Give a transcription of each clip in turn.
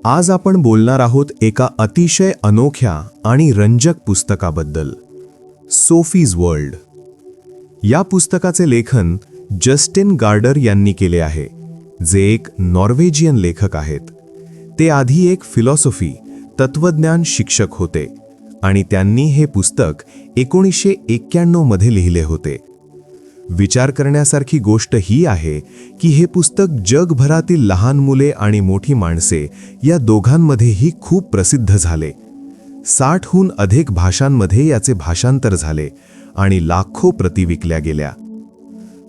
आज आपण बोलणार आहोत एका अतिशय अनोख्या आणि रंजक पुस्तकाबद्दल, सोफीज वर्ल्ड. या पुस्तकाचे लेखन जस्टिन गार्डर यांनी केले आहे, जे एक नॉर्वेजियन लेखक आहेत. ते आधी एक फिलॉसॉफी तत्वज्ञान शिक्षक होते आणि त्यांनी हे पुस्तक 1991 मध्ये लिहिले होते. विचार करण्यासारखी गोष्ट ही आहे की हे पुस्तक जगभरातील लहान मुले आणि मोठी माणसे या दोघांमध्येही खूप प्रसिद्ध झाले. 60हून अधिक भाषांमध्ये याचे भाषांतर झाले आणि लाखो प्रती विकल्या गेल्या.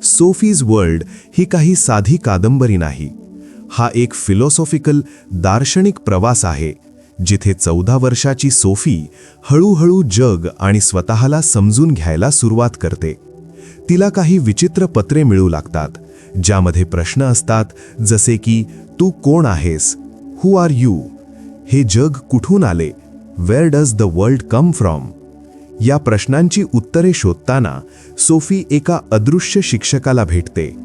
सोफीज वर्ल्ड ही काही साधी कादंबरी नाही. हा एक फिलॉसॉफिकल दार्शनिक प्रवास आहे, जिथे 14 वर्षाची सोफी हळूहळू जग आणि स्वतःला समजून घ्यायला सुरुवात करते. तिला काही विचित्र पत्रे मिळू लागतात, ज्यामध्ये प्रश्न असतात जसे की तू कोण आहेस, हू आर यू, हे जग कुठून आले, where does the world come from. या प्रश्नांची उत्तरे शोधताना सोफी एका अदृश्य शिक्षकाला भेटते,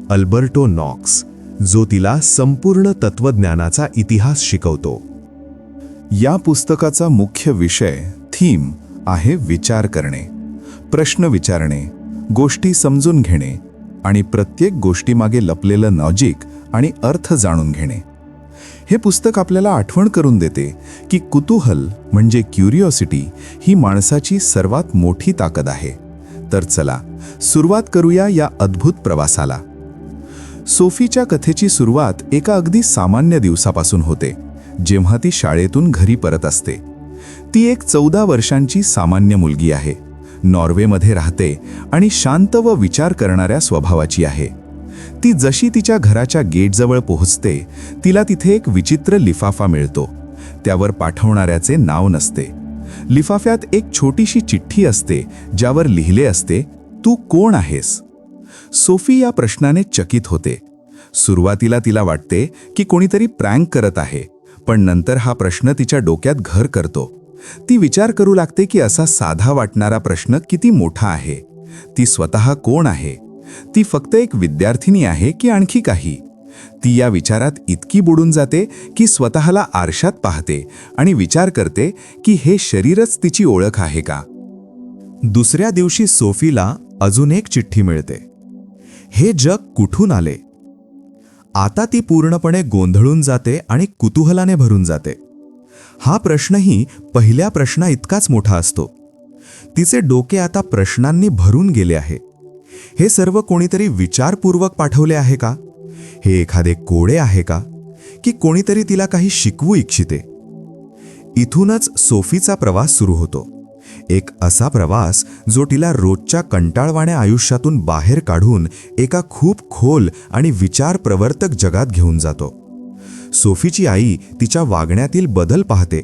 अल्बर्टो नॉक्स, जो तिला संपूर्ण तत्वज्ञानाचा इतिहास शिकवतो. या पुस्तकाचा मुख्य विषय थीम आहे विचार करणे, प्रश्न विचारणे, गोष्टी समजून घेणे आणि प्रत्येक गोष्टीमागे लपलेलं लॉजिक आणि अर्थ जाणून घेणे. हे पुस्तक आपल्याला आठवण करून देते की कुतूहल म्हणजे क्युरिओसिटी ही माणसाची सर्वात मोठी ताकद आहे. तर चला सुरुवात करूया या अद्भुत प्रवासाला. सोफीच्या कथेची सुरुवात एका अगदी सामान्य दिवसापासून होते, जेव्हा ती शाळेतून घरी परत असते. ती एक 14 वर्षांची सामान्य मुलगी आहे, नॉर्वेमध्ये राहते आणि शांत व विचार करणाऱ्या स्वभावाची आहे. ती जशी तिच्या घराच्या गेटजवळ पोहोचते, तिला तिथे एक विचित्र लिफाफा मिळतो. त्यावर पाठवणाऱ्याचे नाव नसते. लिफाफ्यात एक छोटीशी चिठ्ठी असते, ज्यावर लिहिले असते, तू कोण आहेस. सोफी या प्रश्नाने चकित होते. सुरुवातीला तिला वाटते की कोणीतरी प्रँक करत आहे, पण नंतर हा प्रश्न तिच्या डोक्यात घर करतो. ती विचार करू लागते की असा साधा वाटणारा प्रश्न किती मोठा आहे. ती स्वतः कोण आहे? ती फक्त एक विद्यार्थिनी आहे की आणखी काही? ती या विचारात इतकी बुडून जाते की स्वतःला आरशात पाहते आणि विचार करते की हे शरीरच तिची ओळख आहे का. दुसऱ्या दिवशी सोफीला अजून एक चिठ्ठी मिळते. हे जग कुठून आले? आता ती पूर्णपणे गोंधळून जाते आणि कुतूहलाने भरून जाते. हा प्रश्नही पहिल्या प्रश्ना इतकाच मोठा असतो. तिचे डोके आता प्रश्नांनी भरून गेले आहे. हे सर्व कोणीतरी विचारपूर्वक पाठवले आहे का? हे एखादे कोडे आहे का? की कोणीतरी तिला काही शिकवू इच्छिते? इथूनच सोफीचा प्रवास सुरू होतो. एक असा प्रवास जो तिला रोजच्या कंटाळवाण्या आयुष्यातून बाहेर काढून एका खूप खोल आणि विचारप्रवर्तक जगात घेऊन जातो. सोफीची आई तिच्या वागण्यातील बदल पाहते.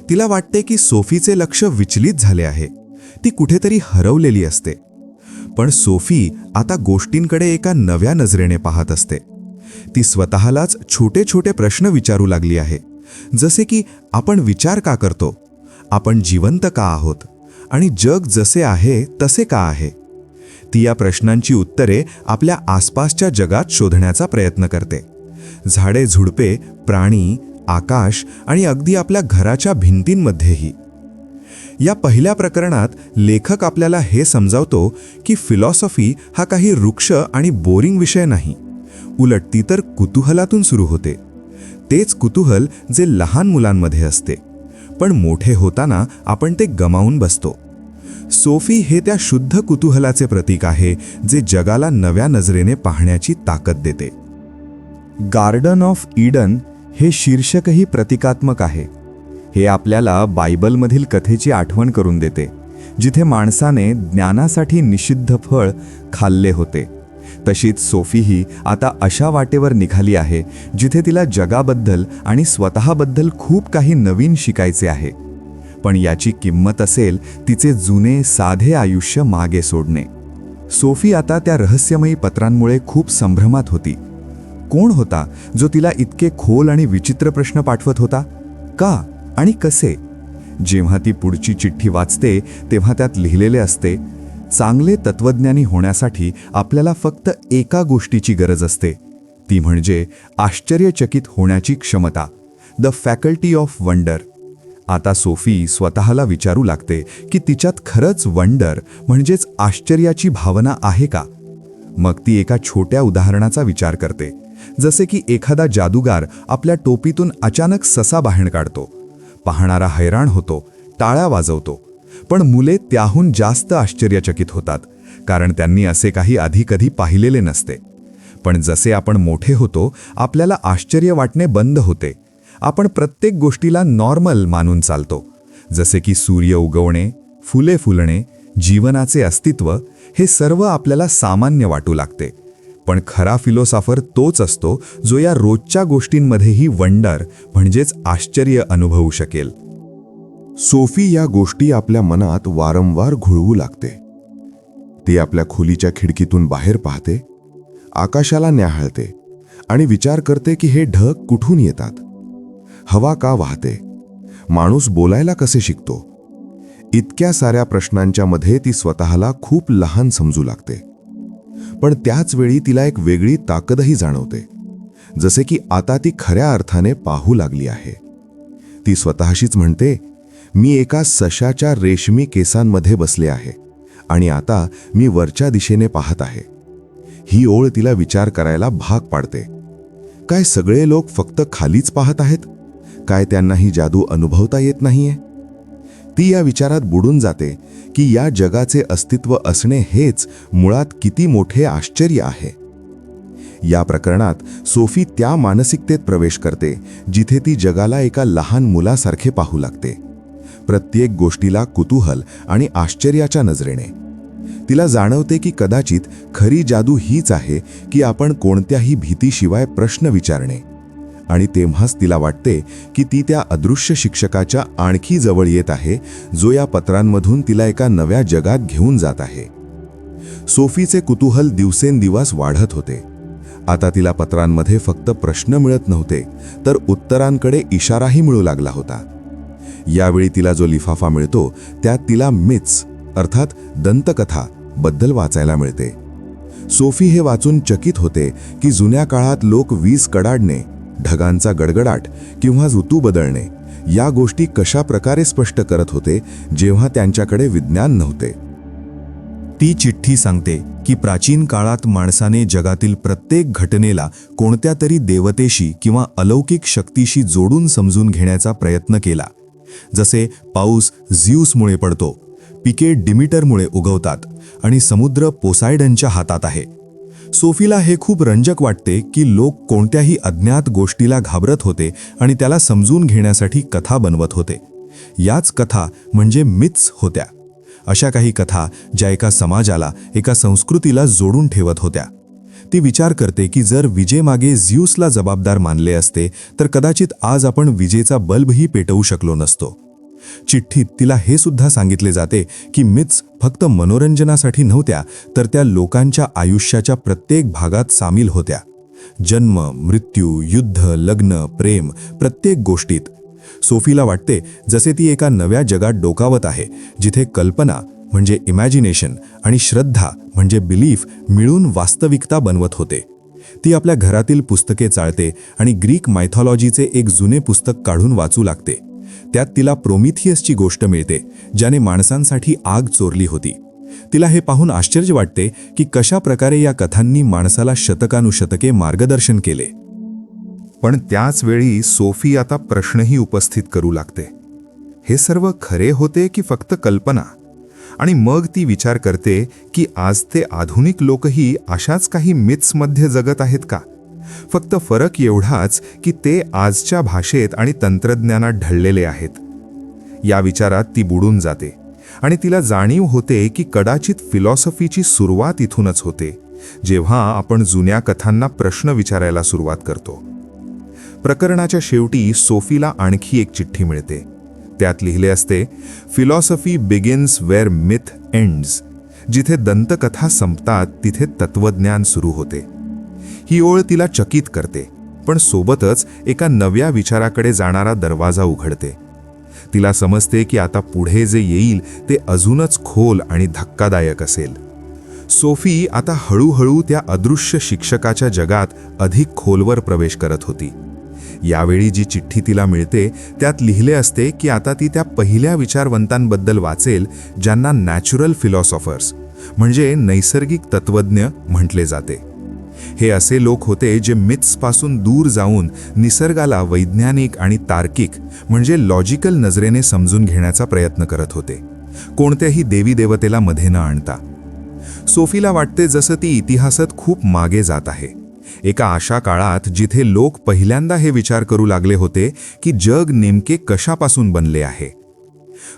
तिला वाटते की सोफीचे लक्ष विचलित झाले आहे. ती कुठेतरी हरवलेली असते. पण सोफी आता गोष्टींकडे एका नव्या नजरेने पाहत असते. ती स्वतःलाच छोटे छोटे प्रश्न विचारू लागली आहे, जसे की आपण विचार का करतो, आपण जिवंत का आहोत, आणि जग जसे आहे तसे का आहे. ती या प्रश्नांची उत्तरे आपल्या आसपासच्या जगात शोधण्याचा प्रयत्न करते. झाडे झुडपे, प्राणी, आकाश आणि अगदी आपल्या घराच्या भिंतींमध्येही. या पहिल्या प्रकरणात लेखक आपल्याला हे समजावतो की फिलॉसॉफी हा काही वृक्ष आणि बोरिंग विषय नाही. उलट ती तर कुतूहलातून सुरू होते. तेच कुतूहल जे लहान मुलांमध्ये असते, पण मोठे होताना आपण ते गमावून बसतो. सोफी हे त्या शुद्ध कुतूहलाचे प्रतीक आहे, जे जगाला नव्या नजरेने पाहण्याची ताकद देते. गार्डन ऑफ ईडन हे शीर्षकही प्रतिकात्मक आहे. हे आपल्याला बायबलमधील कथेची आठवण करून देते, जिथे माणसाने ज्ञानासाठी निषिद्ध फळ खाल्ले होते. तशीच सोफीही आता अशा वाटेवर निघाली आहे, जिथे तिला जगाबद्दल आणि स्वतःबद्दल खूप काही नवीन शिकायचे आहे. पण याची किंमत असेल तिचे जुने साधे आयुष्य मागे सोडणे. सोफी आता त्या रहस्यमयी पत्रांमुळे खूप संभ्रमात होती. कोण होता जो तिला इतके खोल आणि विचित्र प्रश्न पाठवत होता? का आणि कसे? जेव्हा ती पुढची चिठ्ठी वाचते, तेव्हा त्यात लिहिलेले असते, चांगले तत्वज्ञानी होण्यासाठी आपल्याला फक्त एका गोष्टीची गरज असते, ती म्हणजे आश्चर्यचकित होण्याची क्षमता. The faculty of wonder. आता सोफी स्वतःला विचारू लागते की तिच्यात खरंच वंडर म्हणजेच आश्चर्याची भावना आहे का. मग ती एका छोट्या उदाहरणाचा विचार करते, जसे की एखादा जादूगार आपल्या टोपीतून अचानक ससा बाहेर काढतो. पाहणारा हैराण होतो, टाळ्या वाजवतो, पण मुले त्याहून जास्त आश्चर्यचकित होतात, कारण त्यांनी असे काही आधी कधी पाहिलेले नसते. पण जसे आपण मोठे होतो, आपल्याला आश्चर्य वाटणे बंद होते. आपण प्रत्येक गोष्टीला नॉर्मल मानून चालतो, जसे की सूर्य उगवणे, फुले फुलणे, जीवनाचे अस्तित्व, हे सर्व आपल्याला सामान्य वाटू लागते. पण खरा फिलॉसॉफर तोच असतो जो या रोजच्या गोष्टींमध्येही वंडर म्हणजेच आश्चर्य अनुभवू शकेल. सोफी या गोष्टी आपल्या मनात वारंवार घुळवू लागते. ती आपल्या खोलीच्या खिडकीतून बाहेर पाहते, आकाशाला न्याहाळते आणि विचार करते की हे ढग कुठून येतात, हवा का वाहते, माणूस बोलायला कसे शिकतो. इतक्या साऱ्या प्रश्नांच्या मध्ये ती स्वतःला खूप लहान समजू लागते. पण त्याच वेळी तिला एक वेगळी ताकदही जाणवते, जसे की आता ती खऱ्या अर्थाने पाहू लागली आहे. ती स्वतःशीच म्हणते, मी एका सशाच्या रेशमी केसांमध्ये बसले आहे आणि आता मी वरच्या दिशेने पाहत आहे. ही ओळ तिला विचार करायला भाग पाडते. काय सगळे लोक फक्त खालीच पाहत आहेत? काय त्यांना ही जादू अनुभवता येत नाहीये? ती या विचारात बुडून जाते की या जगाचे अस्तित्व असणे हेच मुळात किती मोठे आश्चर्य आहे. या प्रकरणात सोफी त्या मानसिकतेत प्रवेश करते जिथे ती जगाला एका लहान मुलासारखे पाहू लागते, प्रत्येक गोष्टीला कुतूहल आणि आश्चर्याच्या नजरेने. तिला जाणवते की कदाचित खरी जादू हीच आहे की आपण कोणत्याही भीतीशिवाय प्रश्न विचारणे. आणि तेव्हाच तिला वाटते की ती त्या अदृश्य शिक्षकाच्या आणखी जवळ येत आहे, जो या पत्रांमधून तिला एका नव्या जगात घेऊन जात आहे. सोफीचे कुतूहल दिवसेंदिवस वाढत होते. आता तिला पत्रांमध्ये फक्त प्रश्न मिळत नव्हते, तर उत्तरांकडे इशाराही मिळू लागला होता. यावेळी तिला जो लिफाफा मिळतो त्यात तिला मिथ्स अर्थात दंतकथा बद्दल वाचायला मिळते. सोफी हे वाचून चकित होते की जुन्या काळात लोक वीज कडाडणे, ढगांचा गडगडाट किंवा ऋतू बदलणे या गोष्टी कशा प्रकारे स्पष्ट करत होते जेव्हा त्यांच्याकडे विज्ञान नव्हते. ती चिठ्ठी सांगते की प्राचीन काळात माणसाने जगातील प्रत्येक घटनेला कोणत्या तरी देवतेशी किंवा अलौकिक शक्तीशी जोडून समजून घेण्याचा प्रयत्न केला. जसे पाऊस झ्यूसमुळे पडतो, पिके डिमीटरमुळे उगवतात आणि समुद्र पोसायडनच्या हातात आहे. सोफीला हे खूप रंजक वाटते की लोक कोणत्याही अज्ञात गोष्टीला घाबरत होते आणि त्याला समजून घेण्यासाठी कथा बनवत होते. याच कथा म्हणजे मिथ्स होत्या. अशा काही कथा ज्या एका समाजाला, एका संस्कृतीला जोडून ठेवत होत्या. ती विचार करते की जर विजेमागे झ्यूसला जबाबदार मानले असते तर कदाचित आज आपण विजेचा बल्बही पेटवू शकलो नसतो. चिठ्ठीत तिला हे सुद्धा सांगितले जाते की मिथ्स फक्त मनोरंजनासाठी नव्हत्या, तर त्या लोकांच्या आयुष्याच्या प्रत्येक भागात सामील होत्या. जन्म, मृत्यू, युद्ध, लग्न, प्रेम, प्रत्येक गोष्टीत. सोफीला वाटते जसे ती एका नव्या जगात डोकावत आहे, जिथे कल्पना म्हणजे इमॅजिनेशन आणि श्रद्धा म्हणजे बिलीफ मिळून वास्तविकता बनवत होते. ती आपल्या घरातील पुस्तके चाळते आणि ग्रीक मायथॉलॉजीचे एक जुने पुस्तक काढून वाचू लागते. त्यात तिला प्रोमिथियसची गोष्ट मिळते, ज्याने माणसांसाठी आग चोरली होती. तिला हे पाहून आश्चर्य वाटते की कशा प्रकारे या कथांनी माणसाला शतकानुशतके मार्गदर्शन केले. पण त्याच वेळी सोफी आता प्रश्नही उपस्थित करू लागते. हे सर्व खरे होते की फक्त कल्पना? आणि मग ती विचार करते की आज ते आधुनिक लोकही अशाच काही मिथ्समध्ये जगत आहेत का? फक्त फरक एवढाच की ते आजच्या भाषेत आणि तंत्रज्ञानात ढळलेले आहेत. या विचारात ती बुडून जाते आणि तिला जाणीव होते की कदाचित फिलॉसॉफीची सुरुवात इथूनच होते, जेव्हा आपण जुन्या कथांना प्रश्न विचारायला सुरुवात करतो. प्रकरणाच्या शेवटी सोफीला आणखी एक चिठ्ठी मिळते. त्यात लिहिले असते, philosophy begins where myth ends. जिथे दंतकथा संपतात तिथे तत्वज्ञान सुरू होते. ही ओळ तिला चकित करते, पण सोबतच एका नव्या विचाराकडे जाणारा दरवाजा उघडते. तिला समजते की आता पुढे जे येईल ते अजूनच खोल आणि धक्कादायक असेल. सोफी आता हळूहळू त्या अदृश्य शिक्षकाच्या जगात अधिक खोलवर प्रवेश करत होती. यावेळी जी चिठ्ठी तिला मिळते त्यात लिहिले असते की आता ती त्या पहिल्या विचारवंतांबद्दल वाचेल ज्यांना नॅचरल फिलॉसॉफर्स म्हणजे नैसर्गिक तत्वज्ञ म्हटले जाते. हे असे लोक होते जे मिथ्सपासून दूर जाऊन निसर्गाला वैज्ञानिक आणि तार्किक म्हणजे लॉजिकल नजरेने समजून घेण्याचा प्रयत्न करत होते, कोणत्याही देवी देवतेला मध्ये न आणता. सोफीला वाटते जसं ती इतिहासात खूप मागे जात आहे, एका अशा काळात जिथे लोक पहिल्यांदा हे विचार करू लागले होते की जग नेमके कशापासून बनले आहे.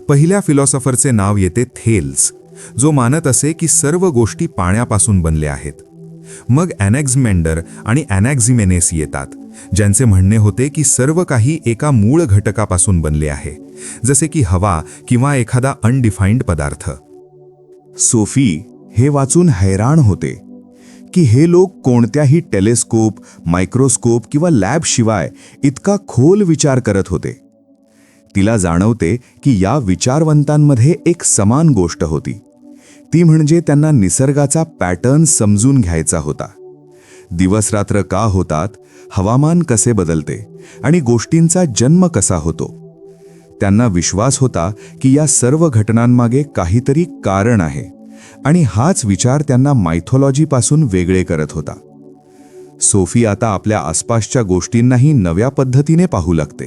पहिल्या फिलॉसॉफरचे नाव येते थेल्स, जो मानत असे की सर्व गोष्टी पाण्यापासून बनल्या आहेत. मग ॲनॅक्झिमेंडर आणि ॲनॅक्झिमेनेस येतात, ज्यांचे म्हणणे होते की सर्व काही एका मूळ घटकापासून बनले आहे, जसे की हवा किंवा एखादा अनडिफाईन्ड पदार्थ. सोफी हे वाचून हैराण होते की हे लोक कोणत्याही टेलिस्कोप, मायक्रोस्कोप किंवा लॅबशिवाय इतका खोल विचार करत होते. तिला जाणवते की या विचारवंतांमध्ये एक समान गोष्ट होती, ती म्हणजे त्यांना निसर्गाचा पॅटर्न समजून घ्यायचा होता. दिवसरात्र का होतात, हवामान कसे बदलते आणि गोष्टींचा जन्म कसा होतो. त्यांना विश्वास होता की या सर्व घटनांमागे काहीतरी कारण आहे आणि हाच विचार त्यांना मायथॉलॉजीपासून वेगळे करत होता. सोफी आता आपल्या आसपासच्या गोष्टींनाही नव्या पद्धतीने पाहू लागते.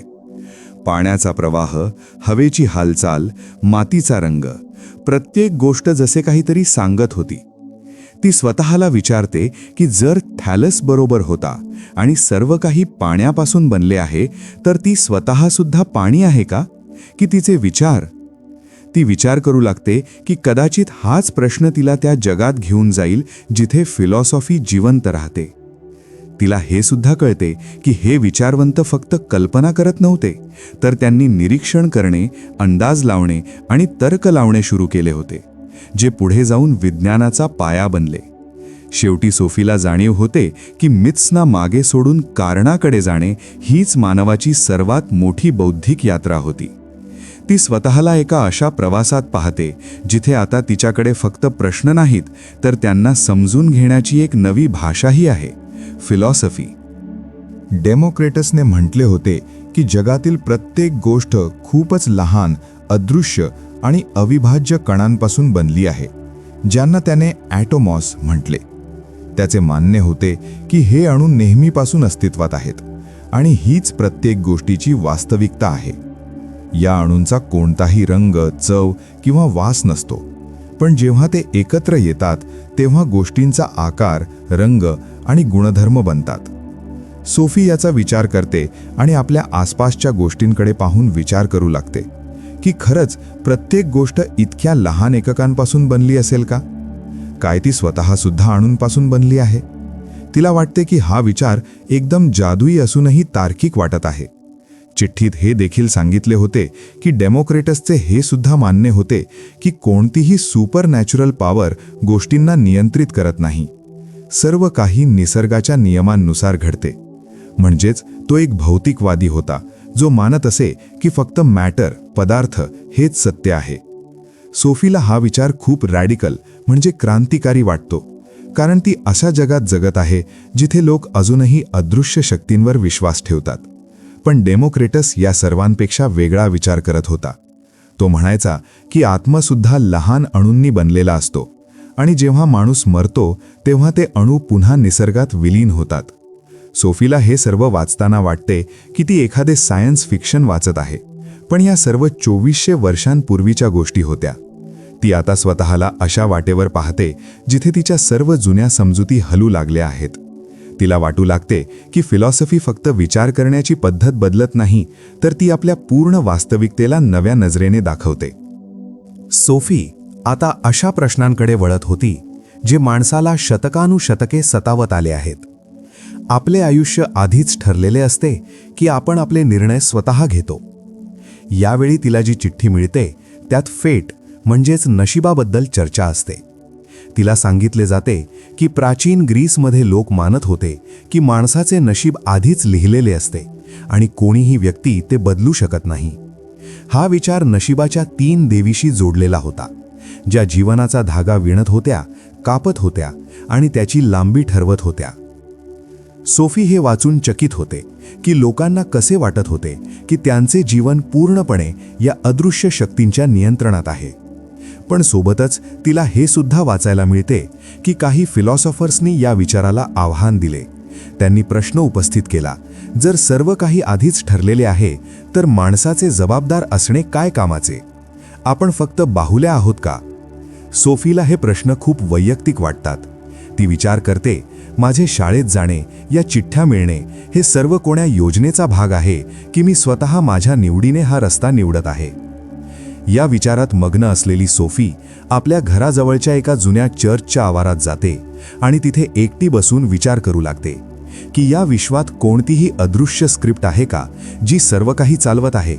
पाण्याचा प्रवाह, हवेची हालचाल, मातीचा रंग, प्रत्येक गोष्ट जसे काहीतरी सांगत होती. ती स्वतःला विचारते की जर थॅलस बरोबर होता आणि सर्व काही पाण्यापासून बनले आहे, तर ती स्वतःसुद्धा पाणी आहे का, की तिचे विचार? ती विचार करू लागते की कदाचित हाच प्रश्न तिला त्या जगात घेऊन जाईल जिथे फिलॉसॉफी जिवंत राहते. तिला हे सुद्धा कळते की हे विचारवंत फक्त कल्पना करत नव्हते, तर त्यांनी निरीक्षण करणे, अंदाज लावणे आणि तर्क लावणे सुरू केले होते, जे पुढे जाऊन विज्ञानाचा पाया बनले. शेवटी सोफीला जाणीव होते की मिथ्सना मागे सोडून कारणाकडे जाणे हीच मानवाची सर्वात मोठी बौद्धिक यात्रा होती. ती स्वतःला एका अशा प्रवासात पाहते जिथे आता तिच्याकडे फक्त प्रश्न नाहीत, तर त्यांना समजून घेण्याची एक नवी भाषाही आहे, फिलॉसॉफी. डेमोक्रेटसने म्हटले होते की जगातील प्रत्येक गोष्ट खूपच लहान, अदृश्य आणि अविभाज्य कणांपासून बनली आहे, ज्यांना त्याने ॲटोमॉस म्हटले. त्याचे मान्य होते की हे अणू नेहमीपासून अस्तित्वात आहेत आणि हीच प्रत्येक गोष्टीची वास्तविकता आहे. या अणूंचा कोणताही रंग, चव किंवा वास नसतो, पण जेव्हा ते एकत्र येतात तेव्हा गोष्टींचा आकार, रंग आणि गुणधर्म बनतात. सोफी याचा विचार करते आणि आपल्या आसपासच्या गोष्टींकडे पाहून विचार करू लागते की खरंच प्रत्येक गोष्ट इतक्या लहान एककांपासून बनली असेल का? काय ती स्वतःसुद्धा अणूंपासून बनली आहे? तिला वाटते की हा विचार एकदम जादुई असूनही तार्किक वाटत आहे. चिठ्ठीत हे देखील सांगितले होते की डेमोक्रेटसचे हे सुद्धा मान्य होते की कोणतीही सुपर नॅचरल पॉवर गोष्टींना नियंत्रित करत नाही. सर्व काही निसर्गाच्या नियमांनुसार घडते. म्हणजेच तो एक भौतिकवादी होता जो मानत असे की फक्त मॅटर, पदार्थ हेच सत्य आहे. सोफीला हा विचार खूप रॅडिकल म्हणजे क्रांतिकारी वाटतो, कारण ती अशा जगात जगत आहे जिथे लोक अजूनही अदृश्य शक्तींवर विश्वास ठेवतात. पण डेमोक्रेटस या सर्वांपेक्षा वेगळा विचार करत होता. तो म्हणायचा की आत्मासुद्धा लहान अणूंनी बनलेला असतो आणि जेव्हा माणूस मरतो तेव्हा ते अणू पुन्हा निसर्गात विलीन होतात. सोफीला हे सर्व वाचताना वाटते की ती एखादे सायन्स फिक्शन वाचत आहे, पण या सर्व 2400 वर्षांपूर्वीच्या गोष्टी होत्या. ती आता स्वतःला अशा वाटेवर पाहते जिथे तिच्या सर्व जुन्या समजुती हलू लागल्या आहेत. तिला वाटू लागते की फिलॉसॉफी फक्त विचार करण्याची पद्धत बदलत नाही, तर ती आपल्या पूर्ण वास्तविकतेला नव्या नजरेने दाखवते. सोफी आता अशा प्रश्नांकडे वळत होती जे माणसाला शतकानुशतके सतावत आले आहेत. आपले आयुष्य आधीच ठरलेले असते की आपण आपले निर्णय स्वतः घेतो. यावेळी तिला जी चिठ्ठी मिळते त्यात फेट म्हणजेच नशिबाबद्दल चर्चा असते. तिला सांगितले जाते की प्राचीन ग्रीसमध्ये लोक मानत होते की माणसाचे नशीब आधीच लिहिलेले असते आणि कोणीही व्यक्ती ते बदलू शकत नाही. हा विचार नशिबाच्या 3 देवीशी जोडलेला होता, ज्या जीवनाचा धागा विणत होत्या, कापत होत्या आणि त्याची लांबी ठरवत होत्या. सोफी हे वाचून चकित होते की लोकांना कसे वाटत होते की त्यांचे जीवन पूर्णपणे या अदृश्य शक्तींच्या नियंत्रणात आहे. पण सोबतच तिला हे सुद्धा वाचायला मिळते की काही फिलॉसॉफर्सनी या विचाराला आव्हान दिले. त्यांनी प्रश्न उपस्थित केला, जर सर्व काही आधीच ठरलेले आहे तर माणसाचे जबाबदार असणे काय कामाचे? आपण फक्त बाहुल्या आहोत का? सोफीला हे प्रश्न खूप वैयक्तिक वाटतात. ती विचार करते, माझे शाळेत जाणे, या चिठ्ठ्या मिळणे हे सर्व कोण्या योजनेचा भाग आहे की मी स्वतः माझ्या निवडीने हा रस्ता निवडत आहे? या विचारात मग्न असलेली सोफी आपल्या घराजवळच्या एका जुन्या चर्चच्या आवारात जाते आणि तिथे एकटी बसून विचार करू लागते की या विश्वात कोणतीही अदृश्य स्क्रिप्ट आहे का जी सर्व काही चालवत आहे.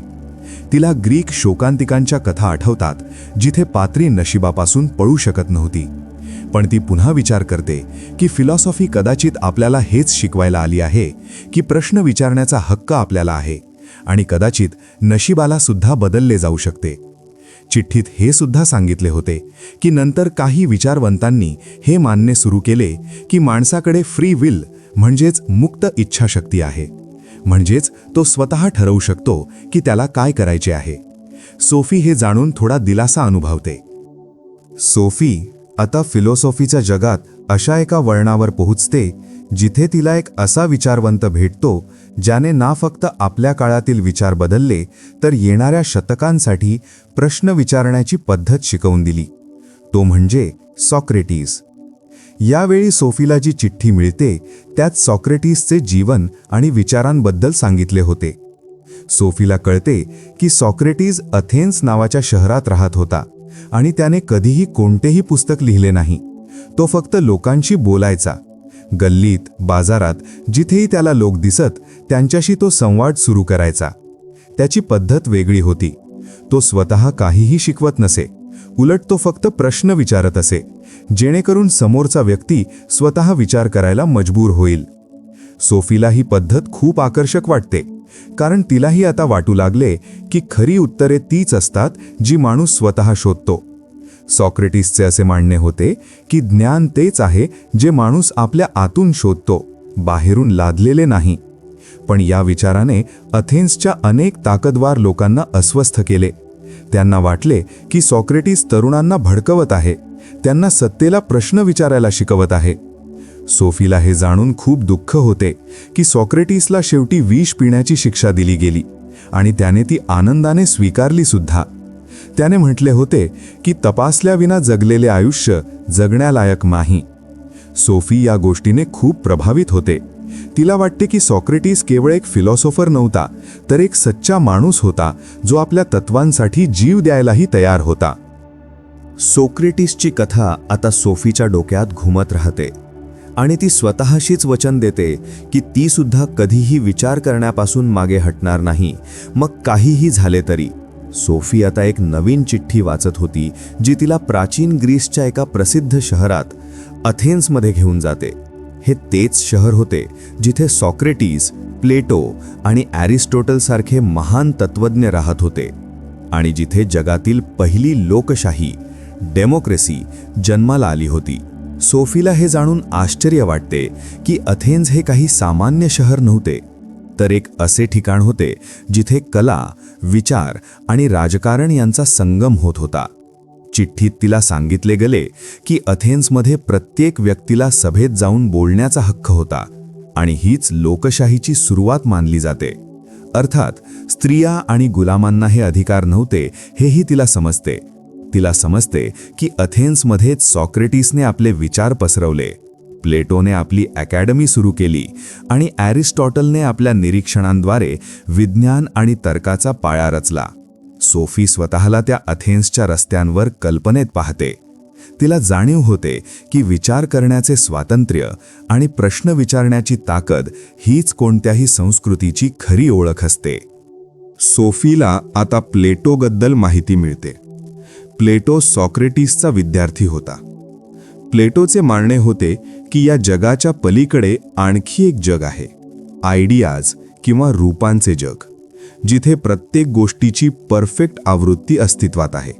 तिला ग्रीक शोकांतिकांच्या कथा आठवतात, जिथे पात्री नशिबापासून पळू शकत नव्हती. पण ती पुन्हा विचार करते की फिलॉसॉफी कदाचित आपल्याला हेच शिकवायला आली आहे की प्रश्न विचारण्याचा हक्क आपल्याला आहे आणि कदाचित नशिबाला सुद्धा बदलले जाऊ शकते. चिठ्ठीत हे सुद्धा सांगितले होते की नंतर काही विचारवंतांनी हे मानणे सुरू केले की माणसाकडे फ्री विल म्हणजेच मुक्त इच्छाशक्ती आहे, म्हणजेच तो स्वतः ठरवू शकतो की त्याला काय करायचे आहे. सोफी हे जाणून थोडा दिलासा अनुभवते. सोफी आता फिलॉसॉफीच्या जगात अशा एका वळणावर पोहोचते जिथे तिला एक असा विचारवंत भेटतो ज्याने ना फक्त आपल्या काळातील विचार बदलले तर येणाऱ्या शतकांसाठी प्रश्न विचारण्याची पद्धत शिकवून दिली. तो म्हणजे सॉक्रेटिस. यावेळी सोफीला जी चिठ्ठी मिळते त्यात सॉक्रेटिसचे जीवन आणि विचारांबद्दल सांगितले होते. सोफीला कळते की सॉक्रेटिस अथेन्स नावाच्या शहरात राहत होता आणि त्याने कधीही कोणतेही पुस्तक लिहिले नाही. तो फक्त लोकांशी बोलायचा. गल्लीत, बाजारात जिथेही त्याला लोक दिसत त्यांच्याशी तो संवाद सुरू करायचा. त्याची पद्धत वेगळी होती. तो स्वतः काहीही शिकवत नसे, उलट तो फक्त प्रश्न विचारत असे, जेणेकरून समोरचा व्यक्ती स्वतः विचार करायला मजबूर होईल. सोफीला ही पद्धत खूप आकर्षक वाटते, कारण तिलाही आता वाटू लागले की खरी उत्तरे तीच असतात जी माणूस स्वतः शोधतो. सॉक्रेटिसचे असे मानणे होते की ज्ञान तेच आहे जे माणूस आपल्या आतून शोधतो, बाहेरून लादलेले नाही. पण या विचाराने अथेन्सच्या अनेक ताकदवार लोकांना अस्वस्थ केले. त्यांना वाटले की सॉक्रेटिस तरुणांना भडकवत आहे, त्यांना सत्तेला प्रश्न विचारायला शिकवत आहे. सोफीला हे जाणून खूप दुःख होते की सॉक्रेटिसला शेवटी विष पिण्याची शिक्षा दिली गेली आणि त्याने ती आनंदाने स्वीकारली सुद्धा. त्याने म्हटले होते की तपासल्याविना जगलेले आयुष्य जगण्यालायक नाही. सोफी या गोष्टीने खूप प्रभावित होते. तिला वाटते की सॉक्रेटिस केवळ एक फिलॉसॉफर नव्हता, तर एक सच्चा माणूस होता जो आपल्या तत्वांसाठी जीव द्यायलाही तयार होता. सोक्रेटिसची कथा आता सोफीच्या डोक्यात घुमत राहते आणि ती स्वतःशीच वचन देते की ती सुद्धा कधीही विचार करण्यापासून मागे हटणार नाही, मग काहीही झाले तरी. सोफी आता एक नवीन चिठ्ठी वाचत होती जी तिला प्राचीन ग्रीसच्या एका प्रसिद्ध शहरात अथेन्समध्ये घेऊन जाते. हे तेच शहर होते जिथे सॉक्रेटिस, प्लेटो आणि ॲरिस्टॉटल सारखे महान तत्त्वज्ञ राहत होते आणि जिथे जगातील पहिली लोकशाही, डेमोक्रेसी जन्माला आली होती. सोफीला हे जाणून आश्चर्य वाटते की अथेन्स हे काही सामान्य शहर नव्हते, तर एक असे ठिकाण होते जिथे कला, विचार आणि राजकारण यांचा संगम होत होता. चिठ्ठीत तिला सांगितले गेले की अथेन्समध्ये प्रत्येक व्यक्तीला सभेत जाऊन बोलण्याचा हक्क होता आणि हीच लोकशाहीची सुरुवात मानली जाते. अर्थात स्त्रिया आणि गुलामांना हे अधिकार नव्हते हेही तिला समजते. तिला समजते की अथेन्समध्येच सॉक्रेटिसने आपले विचार पसरवले, प्लेटोने आपली अकॅडमी सुरू केली आणि ॲरिस्टॉटलने आपल्या निरीक्षणांद्वारे विज्ञान आणि तर्काचा पाया रचला. सोफी स्वतःला त्या अथेन्सच्या रस्त्यांवर कल्पनेत पाहते. तिला जाणीव होते की विचार करण्याचे स्वातंत्र्य आणि प्रश्न विचारण्याची ताकद हीच कोणत्याही संस्कृतीची खरी ओळख असते. सोफीला आता प्लेटोबद्दल माहिती मिळते. प्लेटो सॉक्रेटिसचा विद्यार्थी होता. प्लेटोचे मानणे होते की या जगाच्या पलीकडे आणखी एक जग आहे, आयडियाज किंवा रूपांचे जग, जिथे प्रत्येक गोष्टीची परफेक्ट आवृत्ती अस्तित्वात आहे.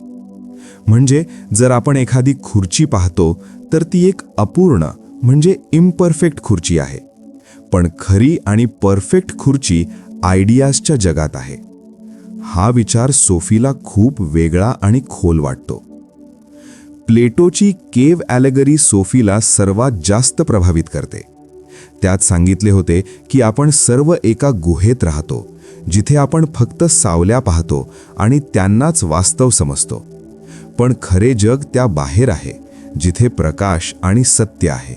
म्हणजे जर आपण एखादी खुर्ची पाहतो तर ती एक अपूर्ण म्हणजे इम्परफेक्ट खुर्ची आहे, पण खरी आणि परफेक्ट खुर्ची आयडियाजच्या जगात आहे. हा विचार सोफीला खूप वेगळा आणि खोल वाटतो. प्लेटोची केव्ह ॲलेगरी सोफीला सर्वात जास्त प्रभावित करते. त्यात सांगितले होते की आपण सर्व एका गुहेत राहतो, जिथे आपण फक्त सावल्या पाहतो आणि त्यांनाच वास्तव समजतो. पण खरे जग त्या बाहेर आहे, जिथे प्रकाश आणि सत्य आहे.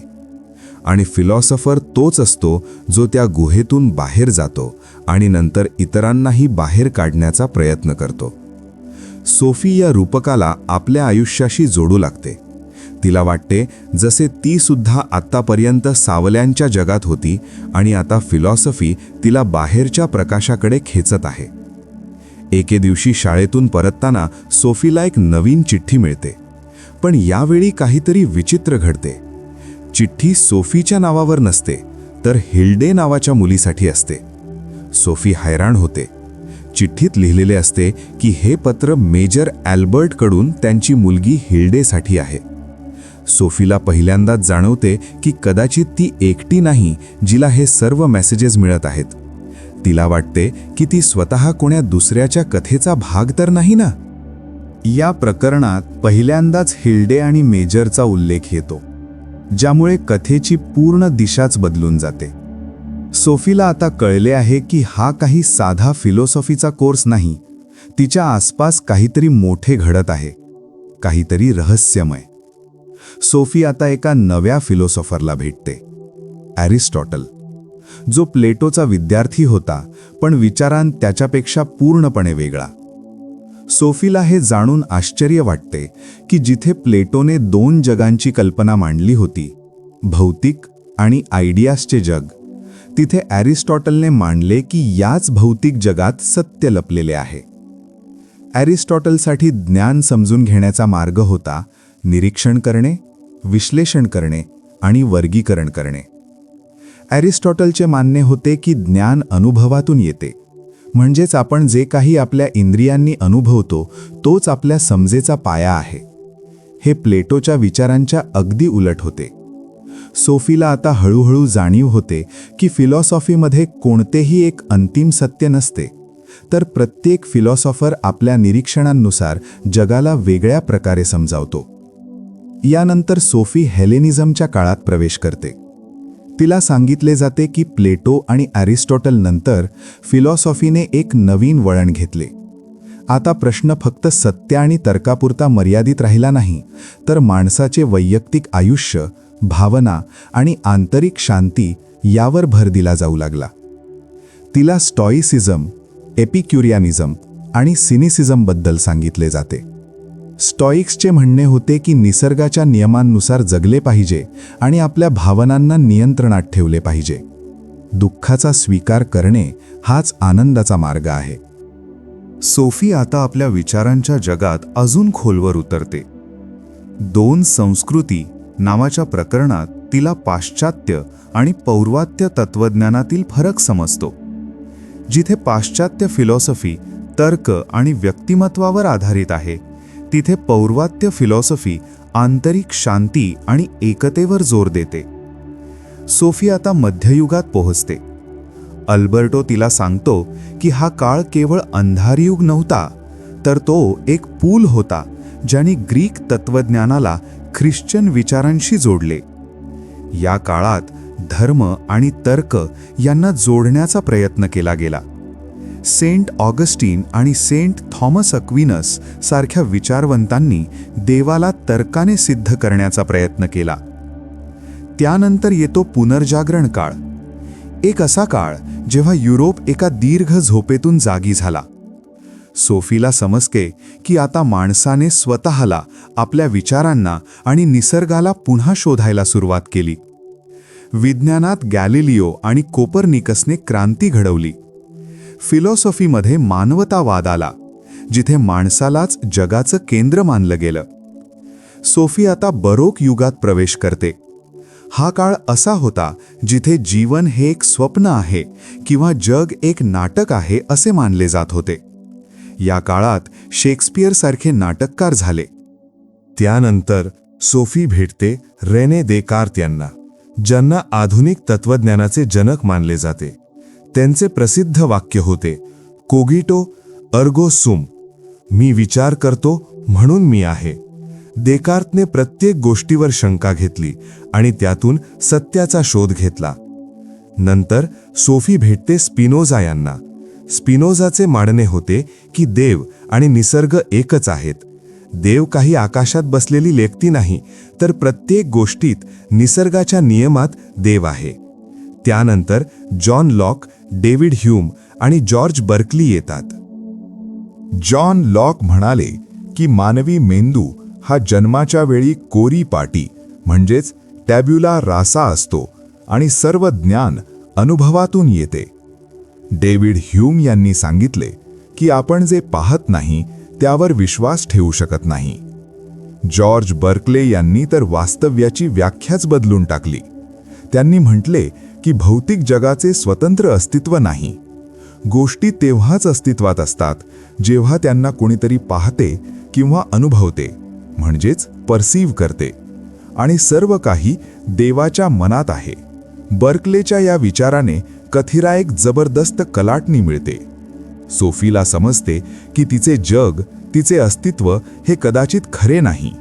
आणि फिलॉसॉफर तोच असतो जो त्या गुहेतून बाहेर जातो आणि नंतर इतरांनाही बाहेर काढण्याचा प्रयत्न करतो. सोफी या रूपकाला आपल्या आयुष्याशी जोडू लागते. तिला वाटते जसे ती सुद्धा आत्तापर्यंत सावल्यांच्या जगात होती आणि आता फिलॉसॉफी तिला बाहेरच्या प्रकाशाकडे खेचत आहे. एके दिवशी शाळेतून परतताना सोफीला एक नवीन चिठ्ठी मिळते. पण यावेळी काहीतरी विचित्र घडते. चिठ्ठी सोफीच्या नावावर नसते, तर हिल्डे नावाच्या मुलीसाठी असते. सोफी हैराण होते. चिठ्ठीत लिहिलेले असते की हे पत्र मेजर ॲल्बर्टकडून त्यांची मुलगी हिल्डेसाठी आहे. सोफीला पहिल्यांदाच जाणवते की कदाचित ती एकटी नाही जिला हे सर्व मेसेजेस मिळत आहेत. तिला वाटते की ती स्वतः कोण्या दुसऱ्याच्या कथेचा भाग तर नाही ना. या प्रकरणात पहिल्यांदाच हिल्डे आणि मेजरचा उल्लेख येतो, ज्यामुळे कथेची पूर्ण दिशाच बदलून जाते. सोफीला आता कळले आहे की हा काही साधा फिलॉसॉफीचा कोर्स नाही. तिच्या आसपास काहीतरी मोठे घडत आहे, काहीतरी रहस्यमय. सोफी आता एका नव्या फिलॉसॉफरला भेटते, ॲरिस्टॉटल, जो प्लेटोचा विद्यार्थी होता, पण विचारांत त्याच्यापेक्षा पूर्णपणे वेगळा. सोफीला हे जाणून आश्चर्य वाटते की जिथे प्लेटोने 2 जगांची कल्पना मांडली होती, भौतिक आणि आयडियाजचे जग, तिथे ॲरिस्टॉटलने मांडले की याच भौतिक जगात सत्य लपलेले आहे. ॲरिस्टॉटलसाठी ज्ञान समजून घेण्याचा मार्ग होता निरीक्षण करणे, विश्लेषण करणे आणि वर्गीकरण करणे. ॲरिस्टॉटलचे मानणे होते की ज्ञान अनुभवातून येते, म्हणजेच आपण जे काही आपल्या इंद्रियांनी अनुभवतो तोच आपल्या समजेचा पाया आहे. हे प्लेटोच्या विचारांच्या अगदी उलट होते. सोफीला आता हळूहळू जाणीव होते की फिलॉसॉफीमध्ये कोणतेही एक अंतिम सत्य नसते, तर प्रत्येक फिलॉसॉफर आपल्या निरीक्षणांनुसार जगाला वेगळ्या प्रकारे समजावतो. यानंतर सोफी हेलेनिझमच्या काळात प्रवेश करते. तिला सांगितले जाते की प्लेटो आणि ॲरिस्टॉटल नंतर फिलॉसॉफीने एक नवीन वळण घेतले. आता प्रश्न फक्त सत्य आणि तर्कापुरता मर्यादित राहिला नाही, तर माणसाचे वैयक्तिक आयुष्य, भावना आणि आंतरिक शांती यावर भर दिला जाऊ लागला. तिला स्टॉइसिझम, एपिक्युरियानिझम आणि सिनिसिझमबद्दल सांगितले जाते. स्टॉइक्सचे म्हणणे होते की निसर्गाच्या नियमांनुसार जगले पाहिजे आणि आपल्या भावनांना नियंत्रणात ठेवले पाहिजे. दुःखाचा स्वीकार करणे हाच आनंदाचा मार्ग आहे. सोफी आता आपल्या विचारांच्या जगात अजून खोलवर उतरते. 2 संस्कृती नावाच्या प्रकरणात तिला पाश्चात्य आणि पौर्वात्य तत्त्वज्ञानातील फरक समजतो. जिथे पाश्चात्य फिलॉसॉफी तर्क आणि व्यक्तिमत्वावर आधारित आहे, तिथे पौर्वात्य फिलॉसॉफी आंतरिक शांती आणि एकतेवर जोर देते. सोफी आता मध्ययुगात पोहोचते. अल्बर्टो तिला सांगतो की हा काळ केवळ अंधारयुग नव्हता, तर तो एक पूल होता ज्याने ग्रीक तत्त्वज्ञानाला ख्रिश्चन विचारांशी जोडले. या काळात धर्म आणि तर्क यांना जोडण्याचा प्रयत्न केला गेला. सेंट ऑगस्टीन आणि सेंट थॉमस अक्विनस सारख्या विचारवंतांनी देवाला तर्काने सिद्ध करण्याचा प्रयत्न केला. त्यानंतर येतो पुनर्जागरण काळ, एक असा काळ जेव्हा युरोप एका दीर्घ झोपेतून जागी झाला. सोफीला समजते की आता माणसाने स्वतःला, आपल्या विचारांना आणि निसर्गाला पुन्हा शोधायला सुरुवात केली. विज्ञानात गॅलिलिओ आणि कोपर्निकसने क्रांती घडवली. फिलॉसॉफीमध्ये मानवतावाद आला, जिथे माणसालाच जगाचं केंद्र मानलं गेलं. सोफी आता बरोक युगात प्रवेश करते. हा काळ असा होता जिथे जीवन हे एक स्वप्न आहे किंवा जग एक नाटक आहे असे मानले जात होते. या काळात शेक्सपियरसारखे नाटककार झाले. त्यानंतर सोफी भेटते रेने देकार्त यांना, ज्यांना आधुनिक तत्त्वज्ञानाचे जनक मानले जाते. त्यांचे प्रसिद्ध वाक्य होते, कोगिटो अर्गो सुम, मी विचार करतो म्हणून मी आहे. देकार्तने प्रत्येक गोष्टीवर शंका घेतली आणि त्यातून सत्याचा शोध घेतला. नंतर सोफी भेटते स्पिनोझा यांना. स्पिनोझाचे मानणे होते की देव आणि निसर्ग एकच आहेत. देव काही आकाशात बसलेली लेकती नाही, तर प्रत्येक गोष्टीत निसर्गाच्या नियमात देव आहे. त्यानंतर जॉन लॉक, डेव्हिड ह्यूम आणि जॉर्ज बर्कली येतात. जॉन लॉक म्हणाले की मानवी मेंदू हा जन्माच्या वेळी कोरी पाटी म्हणजेच टॅब्युला रासा असतो आणि सर्व ज्ञान अनुभवातून येते. डेव्हिड ह्यूम यांनी सांगितले की आपण जे पाहत नाही त्यावर विश्वास ठेवू शकत नाही. जॉर्ज बर्कले यांनी तर वास्तव्याची व्याख्याच बदलून टाकली. त्यांनी म्हटले की भौतिक जगाचे स्वतंत्र अस्तित्व नाही. गोष्टी तेव्हाच अस्तित्वात असतात जेव्हा त्यांना कोणीतरी पाहते किंवा अनुभवते, म्हणजेच परसीव्ह करते. आणि सर्व काही देवाच्या मनात आहे. बर्कलेच्या या विचाराने कथिरा एक जबरदस्त कलाटणी मिळते. सोफीला समजते की तिचे जग, तिचे अस्तित्व हे कदाचित खरे नाही.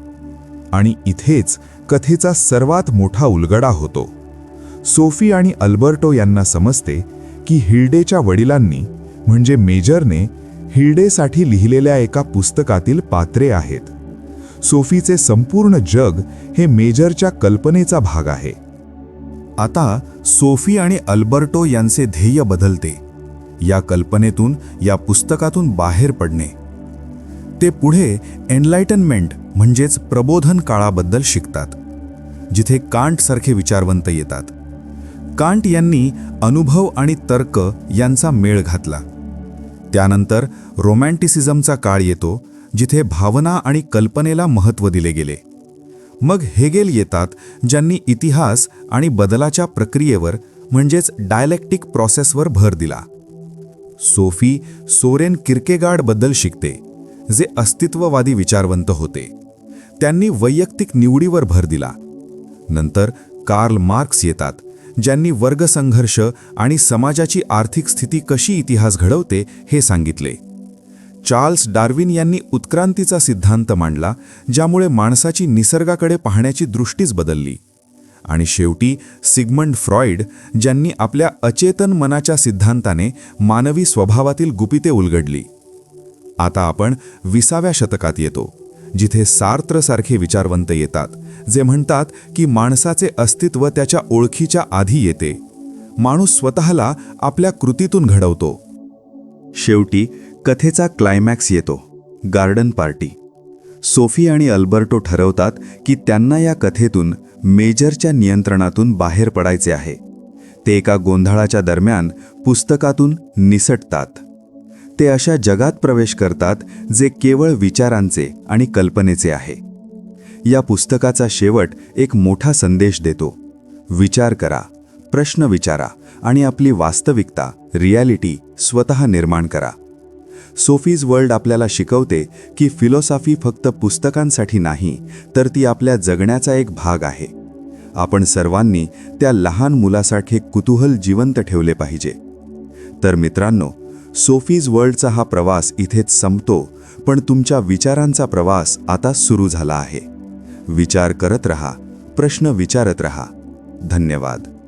आणि इथेच कथेचा सर्वात मोठा उलगडा होतो. सोफी आणि अल्बर्टो यांना समजते की हिल्डेच्या वडिलांनी म्हणजे मेजरने हिल्डेसाठी लिहिलेल्या एका पुस्तकातील पात्रे आहेत. सोफीचे संपूर्ण जग हे मेजरच्या कल्पनेचा भाग आहे. आता सोफी आणि अल्बर्टो यांचे ध्येय बदलते. या कल्पनेतून, या पुस्तकातून बाहेर पडणे. ते पुढे एनलाइटनमेंट म्हणजेच प्रबोधन काळाबद्दल शिकतात, जिथे कांटसारखे विचारवंत येतात. कांट यांनी अनुभव आणि तर्क यांचा मेळ घातला. त्यानंतर रोमॅन्टिसिझमचा काळ येतो, जिथे भावना आणि कल्पनेला महत्त्व दिले गेले. मग हेगेल येतात, ज्यांनी इतिहास आणि बदलाच्या प्रक्रियेवर म्हणजेच डायलेक्टिक प्रोसेसवर भर दिला. सोफी सोरेन किर्केगार्डबद्दल शिकते, जे अस्तित्ववादी विचारवंत होते. त्यांनी वैयक्तिक निवडीवर भर दिला. नंतर कार्ल मार्क्स येतात, ज्यांनी वर्गसंघर्ष आणि समाजाची आर्थिक स्थिती कशी इतिहास घडवते हे सांगितले. चार्ल्स डार्विन यांनी उत्क्रांतीचा सिद्धांत मांडला, ज्यामुळे माणसाची निसर्गाकडे पाहण्याची दृष्टीच बदलली. आणि शेवटी सिग्मंड फ्रॉइड, ज्यांनी आपल्या अचेतन मनाच्या सिद्धांताने मानवी स्वभावातील गुपिते उलगडली. आता आपण 20व्या शतकात येतो, जिथे सार्त्रसारखे विचारवंत येतात, जे म्हणतात की माणसाचे अस्तित्व त्याच्या ओळखीच्या आधी येते. माणूस स्वतःला आपल्या कृतीतून घडवतो. शेवटी कथेचा क्लायमॅक्स येतो, गार्डन पार्टी. सोफी आणि अल्बर्टो ठरवतात की त्यांना या कथेतून मेजरच्या नियंत्रणातून बाहेर पडायचे आहे. ते एका गोंधळाच्या दरम्यान पुस्तकातून निसटतात. ते अशा जगात प्रवेश करतात जे केवळ विचारांचे आणि कल्पनेचे आहे. या पुस्तकाचा शेवट एक मोठा संदेश देतो. विचार करा, प्रश्न विचारा आणि आपली वास्तविकता, रियालिटी स्वतः निर्माण करा. सोफीज वर्ल्ड आपल्याला शिकवते की फिलॉसॉफी फक्त पुस्तकांसाठी नाही, तर ती आपल्या जगण्याचा एक भाग आहे. आपण सर्वांनी त्या लहान मुलासारखे कुतूहल जिवंत ठेवले पाहिजे. तर मित्रांनो, सोफीज वर्ल्डचा हा प्रवास इथेच संपतो, पण तुमच्या विचारांचा प्रवास आता सुरू झाला आहे. विचार करत रहा, प्रश्न विचारत रहा. धन्यवाद.